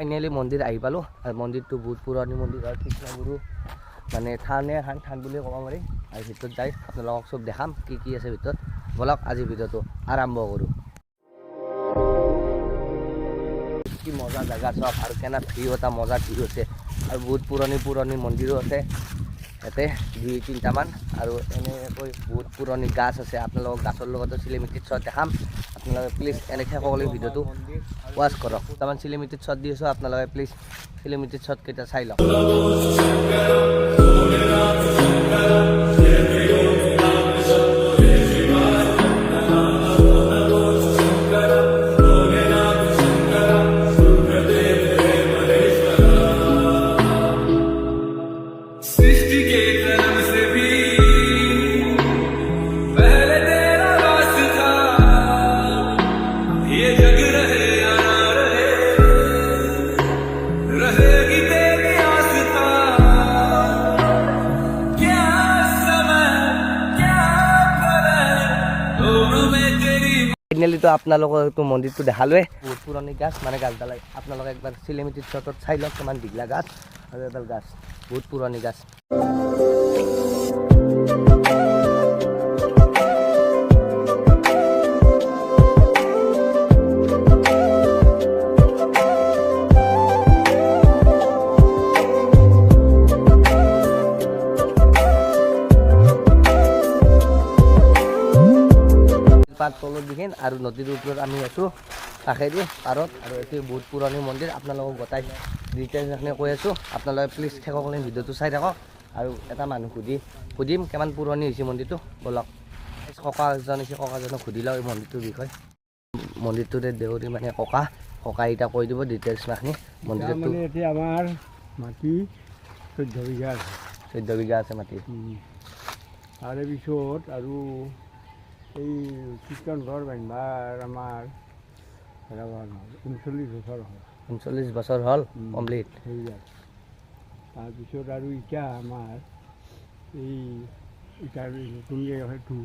finally মন্দিৰ আহি পালোঁ আৰু মন্দিৰটো বহুত পুৰণি মন্দিৰ হয় কৃষ্ণগুৰু মানে থান বুলি ক'ব পাৰি আৰু ভিতৰত যাই আপোনালোকক চব দেখাম কি আছে ভিতৰত বলক আজি ভিডিঅ'টো আৰম্ভ কৰোঁ কি মজা জেগা চব আৰু কেনে ভিউ এটা মজা ভিউ আছে আৰু বহুত পুৰণি মন্দিৰো আছে ইয়াতে 2-3টামান আৰু এনেকৈ বহুত পুৰণি গাছ আছে আপোনালোকক গাছৰ লগতো চিনেমেটিক শ্বট দেখাম আপোনালোকে প্লিজ এনেকৈ সকলোৱে ভিডিঅ'টো ৱাচ কৰক তাৰমান চিনেমেটিক শ্বট দি আছোঁ আপোনালোকে প্লিজ চিনেমেটিক শ্বটকেইটা চাই লওক ফাইনেলিতো আপোনালোকৰতো মন্দিৰটো দেখালোৱে বহুত পুৰণি গাছ মানে গাছডাল আপোনালোকে একবাৰ চিনেমেটিক শ্বটত চাই লওক কিমান দীঘলা গাছ আৰু এডাল গাছ বহুত পুৰণি গাছ তলত দিখিন আৰু নদীৰ ওপৰত আমি আছোঁ কাষেদি পাৰত আৰু এইটো বহুত পুৰণি মন্দিৰ আপোনালোকক গোটাই ডিটেইলছখিনি কৈ আছোঁ আপোনালোকে প্লিজ শেষলৈকে ভিডিঅ'টো চাই থাকক আৰু এটা মানুহ সুধিম কিমান পুৰণি হৈছে মন্দিৰটো বলক ককা এজন হৈছে ককাজনক সুধি লওক এই মন্দিৰটোৰ বিষয়ে মন্দিৰটোতে দেউৰী মানে ককা এতিয়া কৈ দিব ডিটেইলছখিনি মন্দিৰটো এতিয়া আমাৰ মাটি 14 বিঘা আছে মাটি তাৰে পিছত আৰু এই কীৰ্তন ঘৰ বান্ধিবাৰ আমাৰ 39 বছৰ হ'ল কমপ্লিট তাৰপিছত আৰু এতিয়া আমাৰ এই নতুনকৈ সেইটো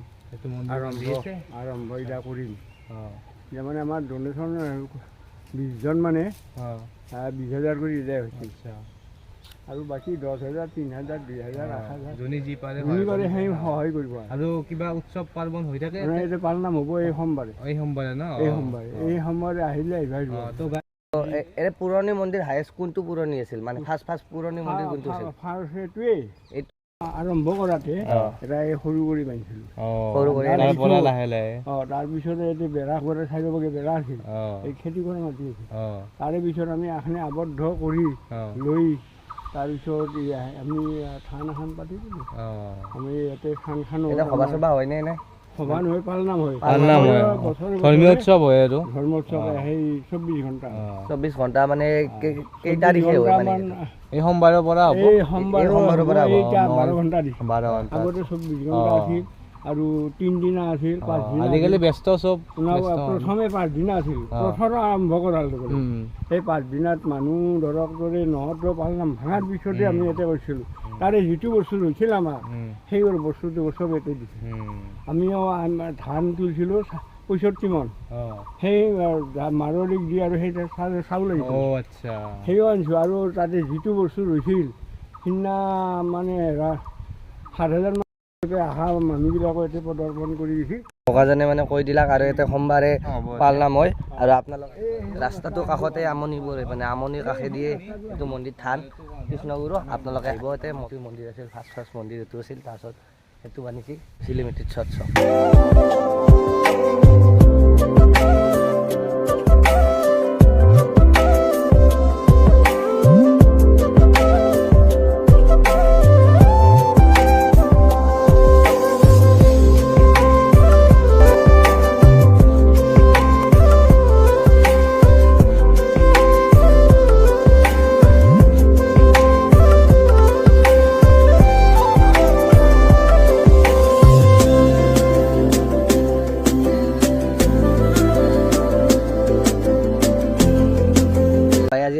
আৰম্ভ এতিয়া কৰিম এতিয়া মানে আমাৰ ডনেশ্যন 20জন মানে 20,000 কৰি দিয়া হৈছে আৰু বাকী 10,000 3,000 2,000 8,000 যোনে যি পাৰে সেই সহায় কৰিব আৰু কিবা উৎসৱ পাৰ্বণ হৈ থাকে এইটো পালনাম হ'ব এই সোমবাৰে এই সোমবাৰে আহিলে এই পুৰণি মন্দিৰ হায়েষ্ট কোনটো পুৰণি আছিল মানে ফাৰ্ষ্ট পুৰণি মন্দিৰ কোনটো আছিল ফাৰ্ষ্ট সেইটোৱেই আৰম্ভ কৰাতে এটা এই সৰু কৰি বান্ধিছিলোঁ তাৰপিছতে এইটো বেৰা কৰে চাৰিওভাগে বেৰা আছিল এই খেতি কৰা মাটি আছিল তাৰে পিছত আমি এখনে আবদ্ধ কৰি লৈ তাৰপিছত আমি থান এখন পাতি দিলোঁ আমি ইয়াতে থানখনো সভা হয়নে নাই সভা নহয় পালনাম হয় ধৰ্মীয় উৎসৱ হয় আৰু ধৰ্মোৎসৱ সেই 24 ঘণ্টা মানে কেই তাৰিখে হয় মানে এই সোমবাৰৰ পৰা হ'ব এই সোমবাৰৰ পৰা 12 ঘণ্টা দিছে আগতে 24 ঘণ্টা আছিল আৰু 3 দিনা আছিল 5 দিন আজিকালি ব্যস্ত চব প্ৰথমে 5 দিনা আছিল প্ৰথম আৰম্ভ কৰাৰ লগে সেই 5 দিনত মানুহ ধৰক দৰে নহতৰ পালনাম ভাঙাৰ পিছতে আমি ইয়াতে কৰিছিলোঁ তাৰে যিটো বস্তু ৰৈছিল আমাৰ সেই বস্তুটো চব ইয়াতে দিছে আমিও ধান তুলিছিলোঁ 65 মন সেই মাৰোৱাৰীক দি আৰু সেই চাউল আনিছোঁ সেইও আনিছোঁ আৰু তাতে যিটো বস্তু ৰৈছিল সিদিনা মানে 7,000 অহা মানুহবিলাকো ইয়াতে প্ৰদৰ্শন কৰি দিছে ককাজনে মানে কৈ দিলাক আৰু ইয়াতে সোমবাৰে পালনাম হয় আৰু আপোনালোকে ৰাস্তাটো কাষতে আমনিবোৰ মানে আমনিৰ কাষেদিয়ে এইটো মন্দিৰ থান কৃষ্ণগুৰু আপোনালোকে আহিব ইয়াতে মন্দিৰ আছিল ফাৰ্ষ্ট মন্দিৰ এইটো আছিল তাৰপিছত সেইটো বানিছে চিনেমেটিক শ্বট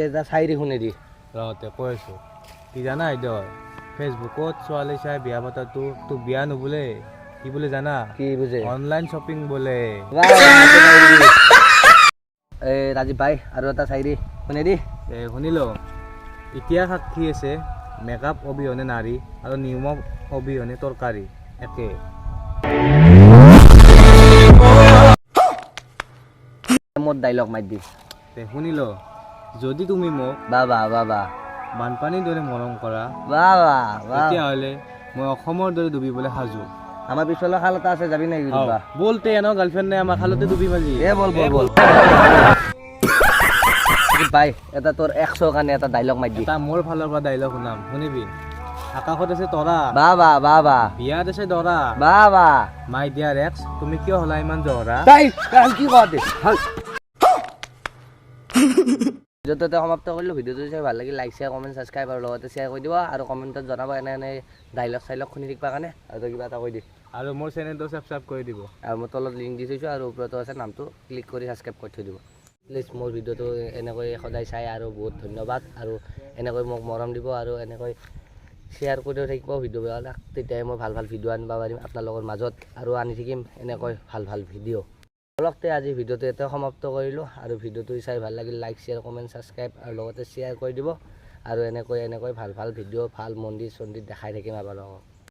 এটা চাইৰি শুনি দি ৰহতে কৈ আছোঁ কি জানা এইটো ফেচবুকত ছোৱালী চাই বিয়া পতাটো তোক বিয়া নুবোলে কি বোলে জানা কি বুঝে অনলাইন শ্বপিং বোলে এই ৰাজীৱ ভাই আৰু এটা চাইৰি শুনি দি শুনিল এতিয়া সাক্ষী আছে মেকআপ অবিহনে নাৰী আৰু নিমখ অবিহনে তৰকাৰী একে মোৰ ডাইলগ মাৰি দি শুনিল যদি তুমি মোক বাবা বাবা বানপানীৰ দৰে মৰম কৰা বাবা বাবা তেতিয়াহ'লে মই অসমৰ দৰে ডুবিবলৈ সাজু আমাৰ পিছফালৰ খাল এটা আছে যাবি নেকি বলতে এনে গাৰ্লফ্ৰেণ্ড নাই আমাৰ খালতে ডুবি মাজি এ বল বল বল ভাই এটা তোৰ 100 কাৰণে এটা ডাইলগ মাৰি দি এটা মোৰ ফালৰ পৰা ডাইলগ শুনাম শুনিবি আকাশত আছে তৰা বাবা বাবা বিয়াত আছে দৰা বাবা মাই ডিয়াৰ এক্স তুমি কিয় হলা ইমান জহৰা তাই কি কওঁতে ভিডিঅ'টো সমাপ্ত কৰিলোঁ ভিডিঅ'টো চাই ভাল লাগিল লাইক শ্বেয়াৰ কমেণ্ট ছাবস্ক্ৰাইব আৰু লগতে শ্বেয়াৰ কৰি দিব আৰু কমেণ্টত জনাব এনে ডাইলগ চাইলগ শুনি থাকিবৰ কাৰণে আৰু তই কিবা এটা কৈ দি আৰু মোৰ চেনেলটো ছাবস্ক্ৰাইব কৰি দিব আৰু মই তলত লিংক দি থৈছোঁ আৰু ওপৰতো আছে নামটো ক্লিক কৰি ছাবস্ক্ৰাইব কৰি থৈ দিব প্লিজ মোৰ ভিডিঅ'টো এনেকৈ সদায় চাই আৰু বহুত ধন্যবাদ আৰু এনেকৈ মোক মৰম দিব আৰু এনেকৈ শ্বেয়াৰ কৰিও থাকিব ভিডিঅ'বিলাক তেতিয়াই মই ভাল ভাল ভিডিঅ' আনিব পাৰিম আপোনালোকৰ মাজত আৰু আনি থাকিম এনেকৈ ভাল ভাল ভিডিঅ' অলপতে আজি ভিডিঅ'টো ইয়াতে সমাপ্ত কৰিলোঁ আৰু ভিডিঅ'টো চাই ভাল লাগিল লাইক শ্বেয়াৰ কমেণ্ট ছাবস্ক্ৰাইব আৰু লগতে শ্বেয়াৰ কৰি দিব আৰু এনেকৈ ভাল ভাল ভিডিঅ' ভাল মন্দিৰ চন্দিৰ দেখাই থাকিম আপোনালোকক